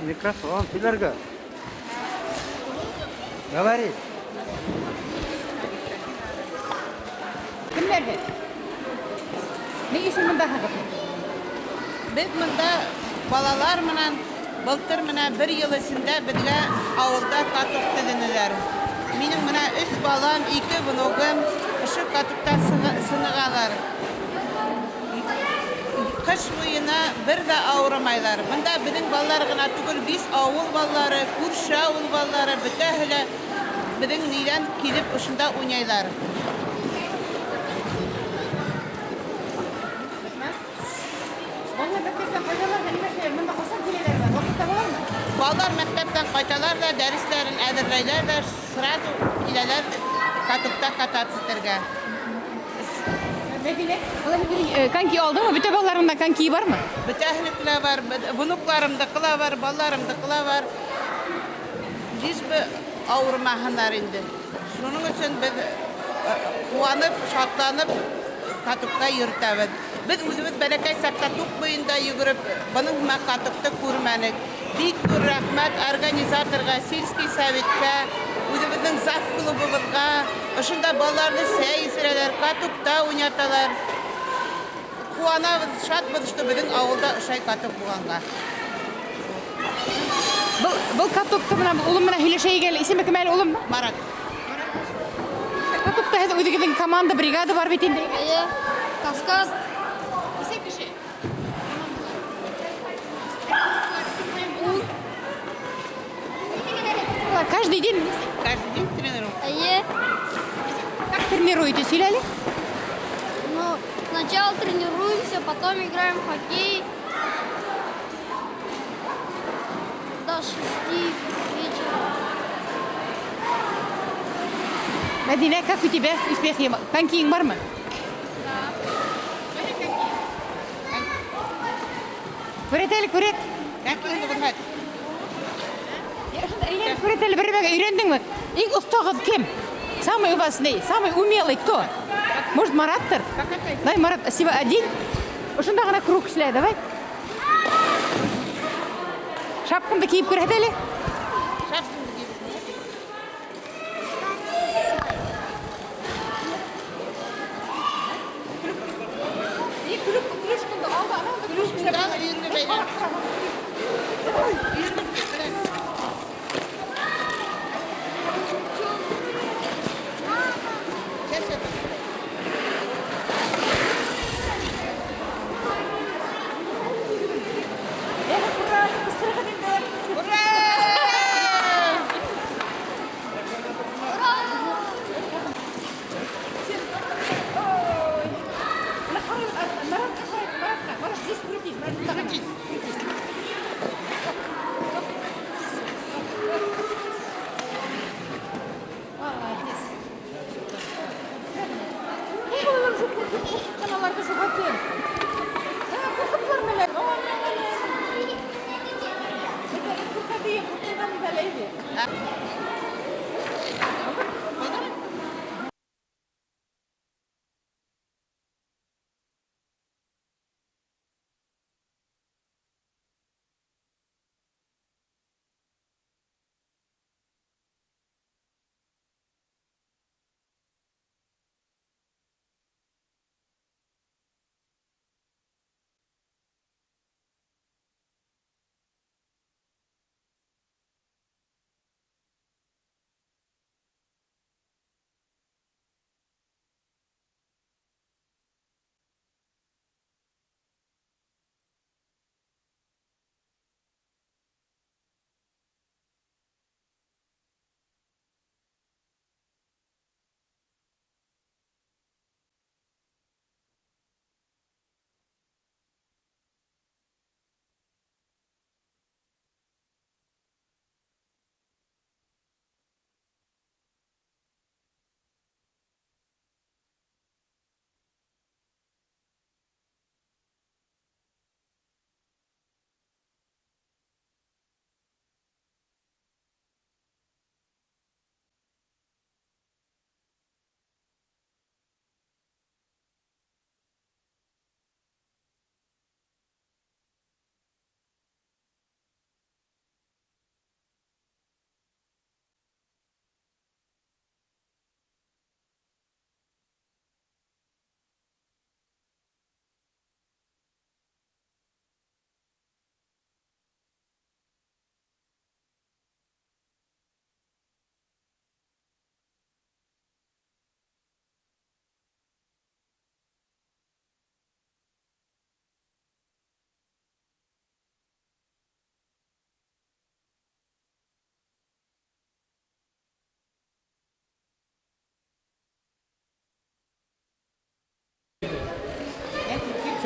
Микрофон, Филерга. Говори. Kimlerdir? Ne işin mında haqı? Biz mında balalar менен, былтыр менен bir yıl içinde bizge avulda katuk dediniler. Benim мене 3 balam, 2 внугым şu katukta sınıgalar. Kış boyuna bir de ağramaylar. Bunda bizim ballar gına tugul biz avul balları, kurşa avul balları bütahile bizim niden kilip uşunda oynaylar. Vallahi mektepten faydalar gelmez. Mında hasan kileler var. Vakitte var mı? Ballar mektepten qaytalar da derslerin edirleyler de sırası ileler katukta katatsızlarga. Medine. Vallahi kanki oldu mu? Bütün ballarında kanki var mı? Bütahlikler var, bunuklarımdıkılar var, ballarımdıkılar var. Biz bir ağırmahanlar indi. Şunun için biz kuanıp, şatlanıp katukta yürütəbid. Biz özümüz belekay saktatuk boyunda yugurub, bunun katukta kurmanik. Dik bir rahmet organizatorga, selskiy sovetga, özümüzün zaf klubumuzga, ошонда балларны сәйсерәләр, катукта уйнаталар. Куанабыз, шатбыз, что безнең авылда ошай катук булганга. Бұл катукты мына улым менен һөйләшәй гел. Исеме кем әле улым? Марат. Катукта һез үзегезнең команда, бригада бар бит инде. Кавказ. Исә кеше. Каждый день Каждый день тренируем. как тренируетесь, Силяли? Ну, сначала тренируемся, потом играем в хоккей до 6 вечера. Мәдинә, как у тебя успехи? Конькиң бармы? Күрет әле, күрет. Как инде булмат? Күрет әле, бер-бергә өйрәндеңме? Иң остагыз кем? Самый у вас не? Самый умелый кто? Может, Мараттыр? Дай, Марат, сиба один. Ошонда гына круг эшлә, давай. Шапкаңды киеп күрһәт әле.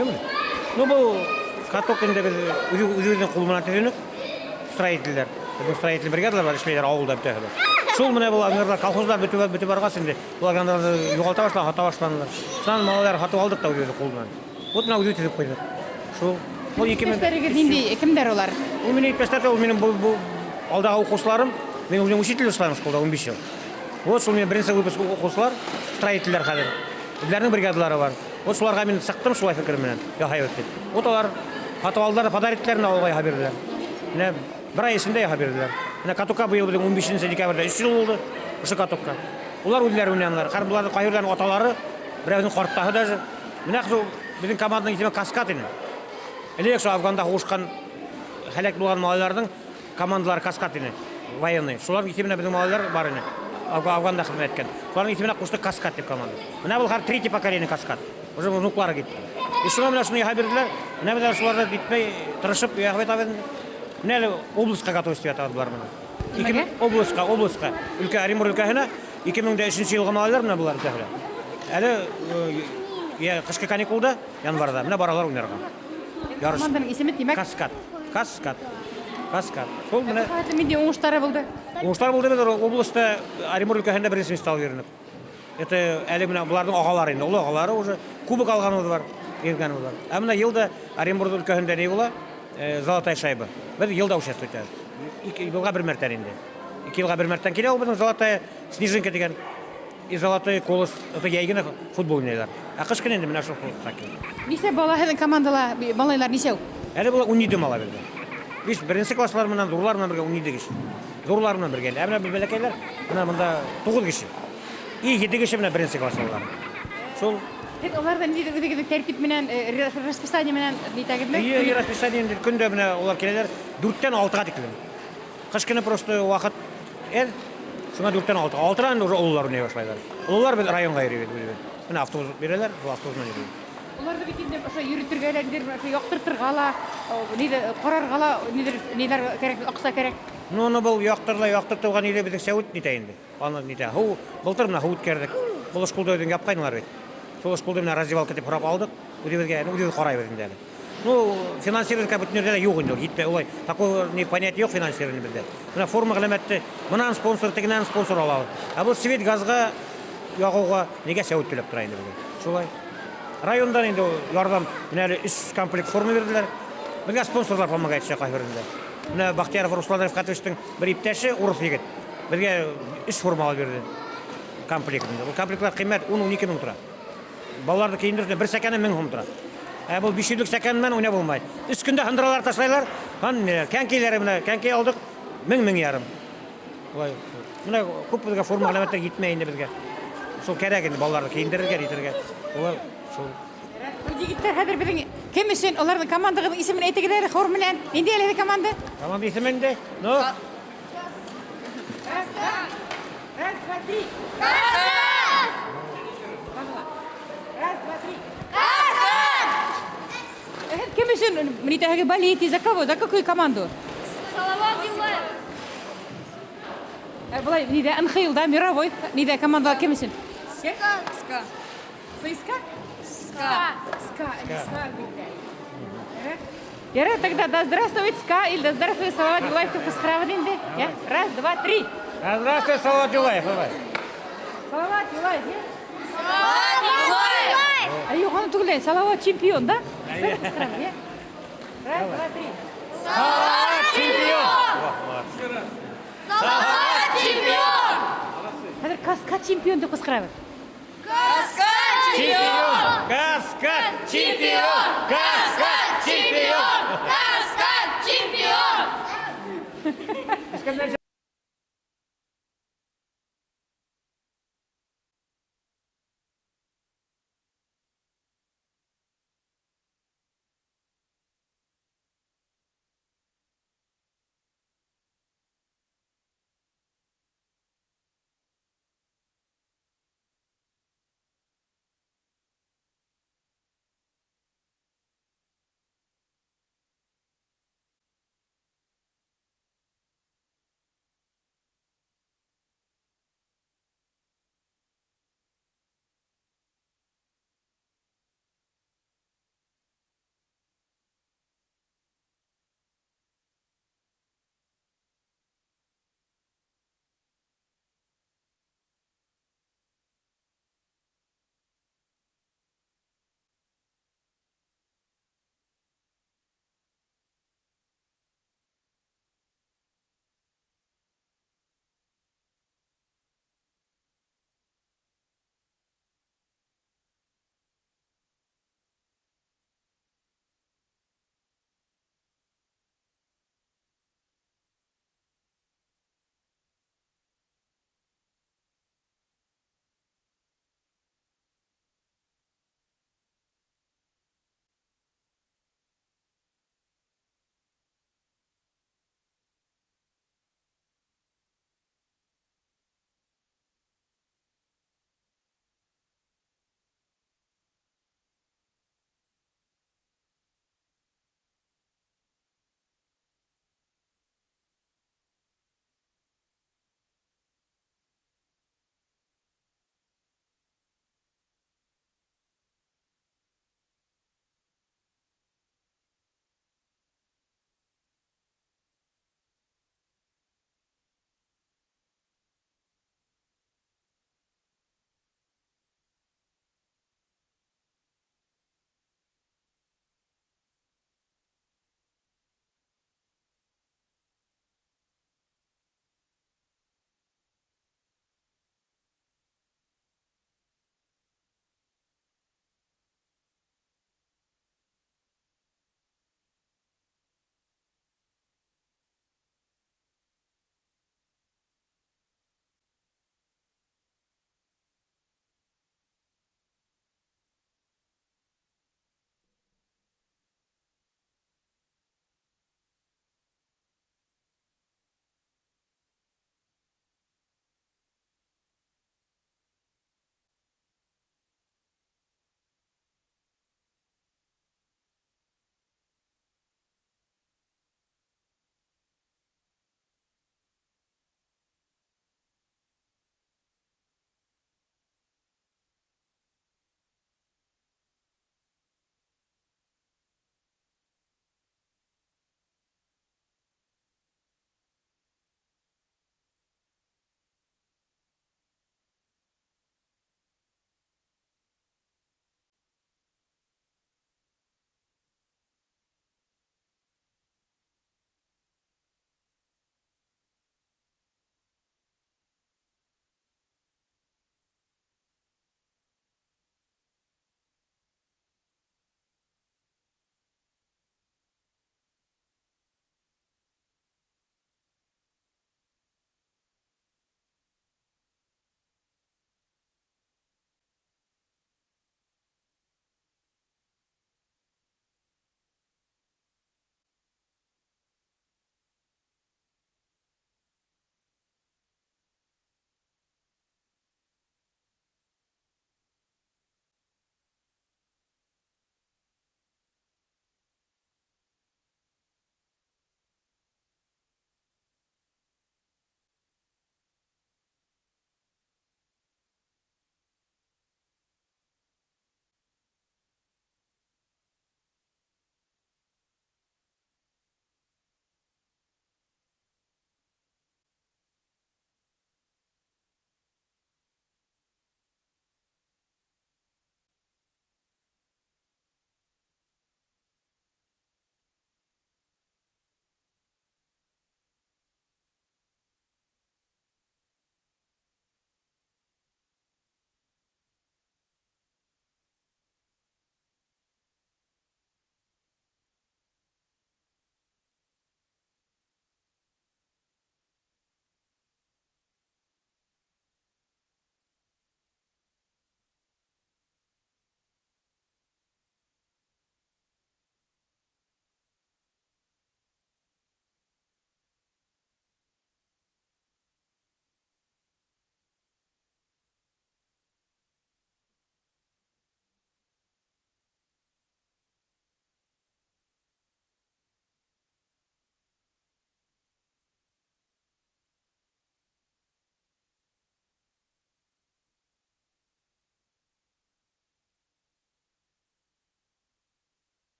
Шөмін. Ну, бұл каток енді біз өзіміздің қолымынан тезенік строительдер. Біздің строитель бригадалар бар, ішлейлер ауылда бітеді. Шул міне бұл аңғырдар, колхоздар бүті барғас енді. Бұл аңғырдарды юғалта башлан, хата башланылар. Шынан малалар хатып алдық да өзіміздің қолынан. Вот мына өзі тезіп қойды. Шул. Иптәшләрегез нинди кемдер олар? Ул менің иптәшләр, ул менің бұл алдағы оқушыларым. Мен өзім учитель ұстаймын школда 15 жыл. Вот шул мен бірінші выпуск оқушылар, строительдер қазір. Өздерінің бригадалары бар. Вот шуларға мен сақтым шулай фикірменен. Яхай өтті. Вот олар хатып алдылар, подариклерін ауылға яха берділер. Міне бір ай ішінде яха берділер. Міне катокка биыл біздің 15 декабрьда 3 жыл болды. Осы катокка. Олар өздері өненлер. Бұлардың қайырдан оталары, біреудің қорттағы даже. Міне біздің команданың итеме каскад ені. Элек шо Афганда қуышқан хәлек болған малайлардың командалары каскад ені. Военный. Шулар итемене біздің малайлар бар ені. Афганда қызмет еткен. Солардың итемене қуышты каскад деп команда. Міне бұл қар третий поколение каскад. Уже внуклары кетті. Шуға міне шуны яха берділер. Міне шуларды бітпей тырышып яхбет абедін. Міне облысқа готовы етіп атады бұлар міне. Неге? Облысқа. Үлке Оренбур өлкәһенә 2003 жылғы малайлар міне бұлар тәхілі. Әлі қышқы каникулда, январда, міне баралар ойнарға. Команданың исеме демек? Каскад. Сол міне Менде уңыштары болды. уңыштар болды біз облыста Оренбур өлкәһендә беренче стал берініп. Это әлі міне бұлардың ағалары енді. Ол ағалары уже кубок алғанымыз бар, ергеніміз бар. Міне елда Оренбур өлкәһендә не бола? Золотая шайба. Біз елда участвует. 2 жылға бір мәртән енді. 2 жылға бір мәртән келе, ол біздің золотая снежинка деген и золотой колос, это яйгені футбол ойнайлар. Қыш күн енді міне шоқ хоккей. Несе балаһының командала малайлар несеу? Әлі бұла 17 мала берді. Біз бірінші класслар менен зурлар менен бірге 17 киши. Зурлар менен бірге. Әміне бұл бәләкәйлер мына мында 9 киши. И 7 киши менен бірінші класслар. Сол Олардан нидегі тәртип менен, расписание менен нитәгедме? И расписание күндө менен олар келелер 4-тен 6-га тикилем. Кыш күнү просто вакыт шуңа 4-тен 6-га. 6-дан уже улуулар ойнай башлайлар. Улуулар бир районга йөрөйт. Мына автобус берелер, сол автобус менен йөрөйт. Оларды бит инде ошо йөрүтүргәләр, ошо яктыртыргала, ниде караргала, ниләр керек, акса керек. Ну, бұл яқтыртуған еле біздің сәуіт нете енді. Аны нете. Былтыр мына хауыт кердік. Бұл школда өйден япқайнылар бет. Сол школда мына раздевалка деп құрап алдық. Өдебізге қарай бердім дәлі. Ну, финансировать как бүтінерде жоқ енді. Етпе, олай. Такой понятие жоқ финансирование бізде. Мына форма ғыламетті, мұнан спонсор, тегінен спонсор алады. А бұл свет газға, яғуға неге сәуіт төлеп тұра енді бізде. Солай. Райондан енді ярдам, мына 3 комплект форма берділер. Бізге спонсорлар помогает шақай берділер. Мына Бақтияров Руслан Рифқатовичтің бір иптәші Урус егет. Бізге 3 форма алып берді комплектінде. Бұл комплектлар қимет 10-12 мың тұра. Балаларды кейіндірсіне бір сәкені 1000 сом тұра. Бұл 5 үйлік сәкенмен ойна болмайды. 3 күнде хындыралар ташлайлар. Кәнкейлері мына кәнкей алдық 1000 ярым. Мына көп бізге форма ғаламеттер етмейінді бізге. Сол керек енді балаларды кейіндірге, етерге. Олар сол. Жігіттер хәзер біздің кем үшін олардың командағының исемін әйтегілері хорменен. Ненде әледі команда? Команда исемінде? Ну? Раз, два, три. Раз, два, три. Кем үшін мнитәге болеете? За кого? За какую команду? Салават Юлаев. Былай, ниде НХЛ, да, мировой, ниде команда кем үшін? СКА. ЦСКА? СКА. Яра, тогда да здравствует СКА или да здравствует Салават Юлаев, только справа динде. Раз, два, три. Здравствуй, Салават Юлаев. Салават Юлаев, Салават Юлаев. А Юхан Туглен, Салават чемпион, да? Раз, два, три. Салават чемпион! Салават чемпион. Хәзер каскад чемпион деп кычкырабыз. Каскад чемпион. Каскад чемпион! Каскад чемпион! Каскад чемпион.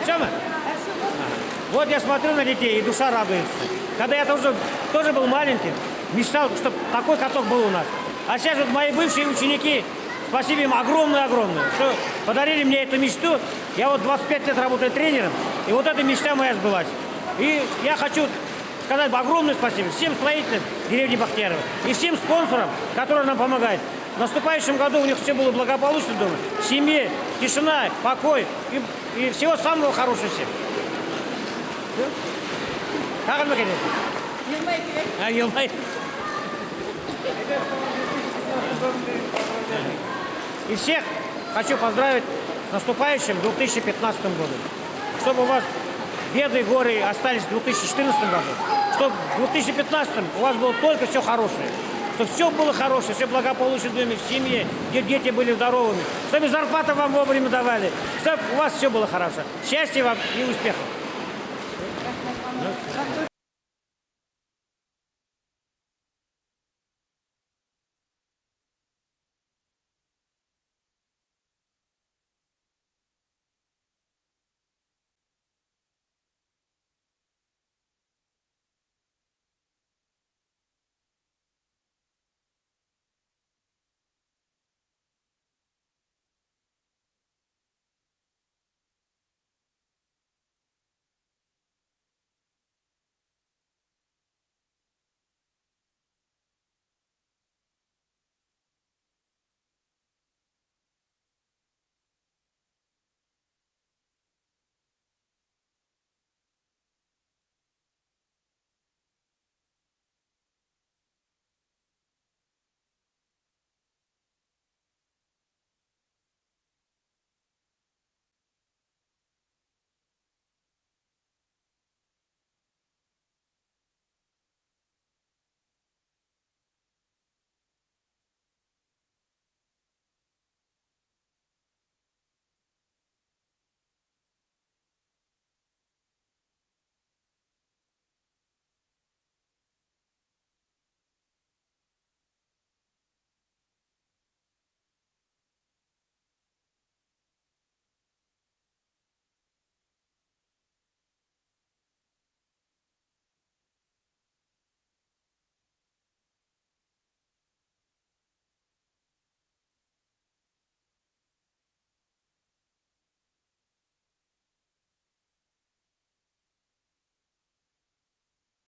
Все, мы? Вот я смотрю на детей, и душа радуется. Когда я тоже был маленьким, мечтал, чтобы такой каток был у нас. А сейчас вот мои бывшие ученики, спасибо им огромное-огромное, что подарили мне эту мечту. Я вот 25 лет работаю тренером, и вот эта мечта моя сбылась. И я хочу сказать огромное спасибо всем строителям деревни Бахтиярова и всем спонсорам, которые нам помогают. В наступающем году у них все было благополучно дома, в семье, тишина, покой и всего самого хорошего всем. Как мы И всех хочу поздравить с наступающим 2015 годом. Чтобы у вас беды и горы остались в 2014 году. Чтобы в 2015 у вас было только все хорошее. Чтобы все было хорошее, все благополучно в доме, в семье, где дети были здоровыми. Чтобы зарплату вам вовремя давали. Чтобы у вас все было хорошо. Счастья вам и успехов.